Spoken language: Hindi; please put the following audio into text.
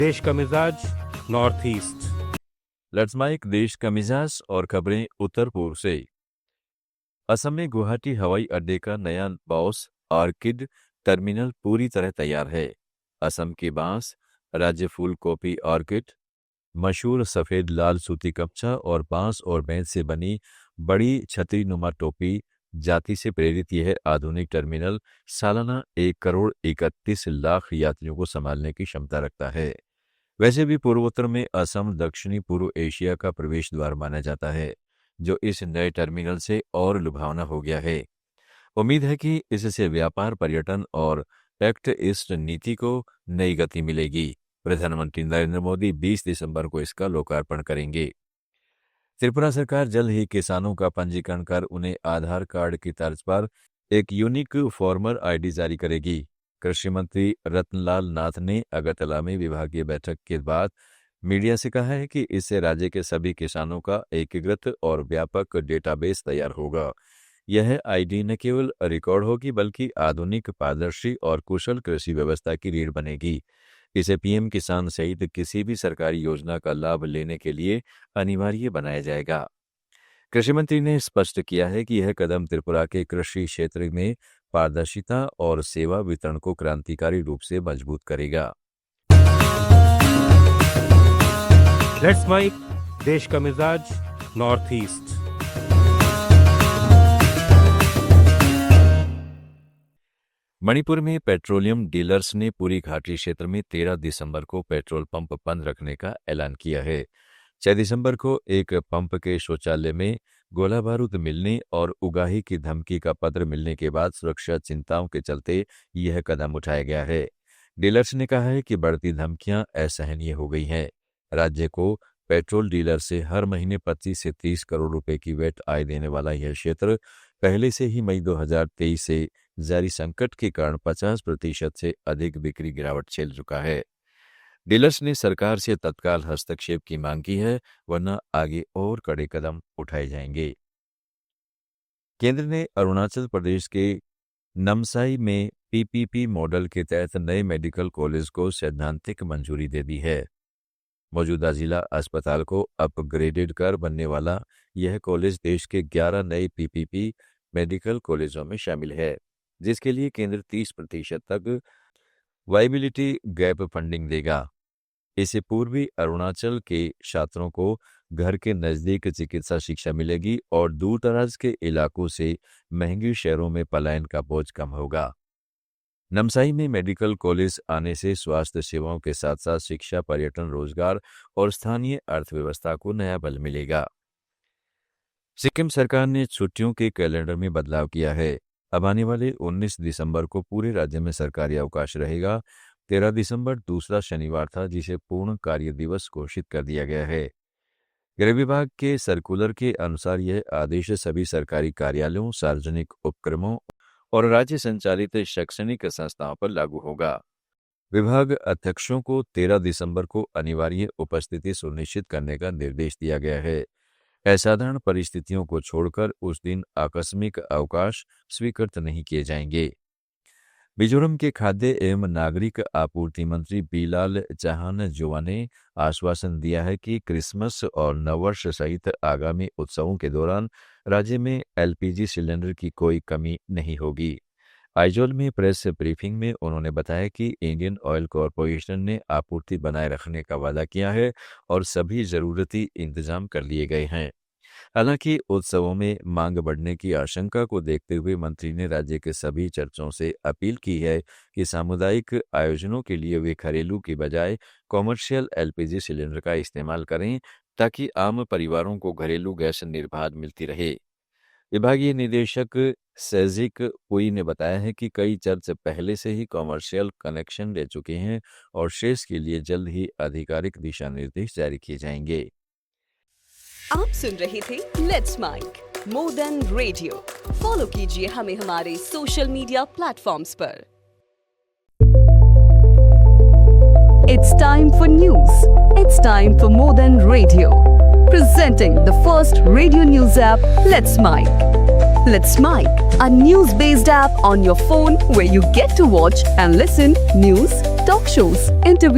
देश का मिजाज नॉर्थ ईस्ट। लेट्स माइक देश का मिजाज और खबरें उत्तर पूर्व से। असम में गुवाहाटी हवाई अड्डे का नया बॉस ऑर्किड टर्मिनल पूरी तरह तैयार है। असम की बांस, राज्य फूल कॉपी ऑर्किड, मशहूर सफेद लाल सूती कपचा और बांस और बेंत से बनी बड़ी छतरी नुमा टोपी जाति से प्रेरित यह आधुनिक टर्मिनल सालाना 1,31,00,000 यात्रियों को संभालने की क्षमता रखता है। वैसे भी पूर्वोत्तर में असम दक्षिणी पूर्व एशिया का प्रवेश द्वार माना जाता है, जो इस नए टर्मिनल से और लुभावना हो गया है। उम्मीद है कि इससे व्यापार, पर्यटन और एक्ट ईस्ट नीति को नई गति मिलेगी। प्रधानमंत्री नरेंद्र मोदी 20 दिसंबर को इसका लोकार्पण करेंगे। त्रिपुरा सरकार जल्द ही किसानों का पंजीकरण कर उन्हें आधार कार्ड की तर्ज पर एक यूनिक फॉर्मर आईडी जारी करेगी। कृषि मंत्री रतनलाल नाथ ने अगरतला में विभागीय बैठक के बाद मीडिया से कहा है कि इससे राज्य के सभी किसानों का एकीकृत और व्यापक डेटाबेस तैयार होगा। यह आईडी न केवल रिकॉर्ड होगी बल्कि आधुनिक, पारदर्शी और कुशल कृषि व्यवस्था की रीढ़ बनेगी। इसे पीएम किसान सहित किसी भी सरकारी योजना का लाभ लेने के लिए अनिवार्य बनाया जाएगा। कृषि मंत्री ने स्पष्ट किया है कि यह कदम त्रिपुरा के कृषि क्षेत्र में पारदर्शिता और सेवा वितरण को क्रांतिकारी रूप से मजबूत करेगा। लेट्स माइक देश का मिजाज नॉर्थ ईस्ट। मणिपुर में पेट्रोलियम डीलर्स ने पूरी घाटी क्षेत्र में 13 दिसंबर को पेट्रोल पंप बंद रखने का ऐलान किया है। 6 दिसंबर को एक पंप के शौचालय में गोला बारूद मिलने और उगाही की धमकी का पत्र मिलने के बाद सुरक्षा चिंताओं के चलते यह कदम उठाया गया है। डीलर्स ने कहा है कि बढ़ती धमकियां असहनीय हो गई हैं। राज्य को पेट्रोल डीलर से हर महीने 25 से 30 करोड़ रुपए की वैट आय देने वाला यह क्षेत्र पहले से ही मई 2023 से जारी संकट के कारण 50% से अधिक बिक्री गिरावट झेल चुका है। डीलर्स ने सरकार से तत्काल हस्तक्षेप की मांग की है, वरना आगे और कड़े कदम उठाए जाएंगे। केंद्र ने अरुणाचल प्रदेश के नमसाई में पीपीपी मॉडल के तहत नए मेडिकल कॉलेज को सैद्धांतिक मंजूरी दे दी है। मौजूदा जिला अस्पताल को अपग्रेडेड कर बनने वाला यह कॉलेज देश के 11 नए पीपीपी मेडिकल कॉलेजों में शामिल है, जिसके लिए केंद्र 30% तक वायबिलिटी गैप फंडिंग देगा। इससे पूर्वी अरुणाचल के छात्रों को घर के नजदीक चिकित्सा शिक्षा मिलेगी और दूर दराज के इलाकों से महंगे शहरों में पलायन का बोझ कम होगा। नमसाई में मेडिकल कॉलेज आने से स्वास्थ्य सेवाओं के साथ साथ शिक्षा, पर्यटन, रोजगार और स्थानीय अर्थव्यवस्था को नया बल मिलेगा। सिक्किम सरकार ने छुट्टियों के कैलेंडर में बदलाव किया है। अब आने वाले 19 दिसंबर को पूरे राज्य में सरकारी अवकाश रहेगा। 13 दिसंबर दूसरा शनिवार था, जिसे पूर्ण कार्य दिवस घोषित कर दिया गया है। गृह विभाग के सर्कुलर के अनुसार यह आदेश सभी सरकारी कार्यालयों, सार्वजनिक उपक्रमों और राज्य संचालित शैक्षणिक संस्थाओं पर लागू होगा। विभाग अध्यक्षों को 13 दिसंबर को अनिवार्य उपस्थिति सुनिश्चित करने का निर्देश दिया गया है। असाधारण परिस्थितियों को छोड़कर उस दिन आकस्मिक अवकाश स्वीकृत नहीं किए जाएंगे। मिजोरम के खाद्य एवं नागरिक आपूर्ति मंत्री बीलाल जहान जोआ ने आश्वासन दिया है कि क्रिसमस और नववर्ष सहित आगामी उत्सवों के दौरान राज्य में एलपीजी सिलेंडर की कोई कमी नहीं होगी। आइजोल में प्रेस ब्रीफिंग में उन्होंने बताया कि इंडियन ऑयल कॉरपोरेशन ने आपूर्ति बनाए रखने का वादा किया है और सभी जरूरती इंतजाम कर लिए गए हैं। हालांकि उत्सवों में मांग बढ़ने की आशंका को देखते हुए मंत्री ने राज्य के सभी चर्चों से अपील की है कि सामुदायिक आयोजनों के लिए वे घरेलू की बजाय कॉमर्शियल एलपीजी सिलेंडर का इस्तेमाल करें, ताकि आम परिवारों को घरेलू गैस निर्बाध मिलती रहे। विभागीय निदेशक सेजिक पुई ने बताया है कि कई चर्च पहले से ही कॉमर्शियल कनेक्शन ले चुके हैं और शेष के लिए जल्द ही आधिकारिक दिशा निर्देश जारी किए जाएंगे। आप सुन रहे थे let's mic more than radio. Follow कीजिए हमें हमारे सोशल मीडिया प्लेटफॉर्म्स पर। It's time for news. It's time for more than radio. Presenting the first radio news app, Let's Mic. Let's Mic, a news-based app on your phone where you get to watch and listen news, talk shows, interviews.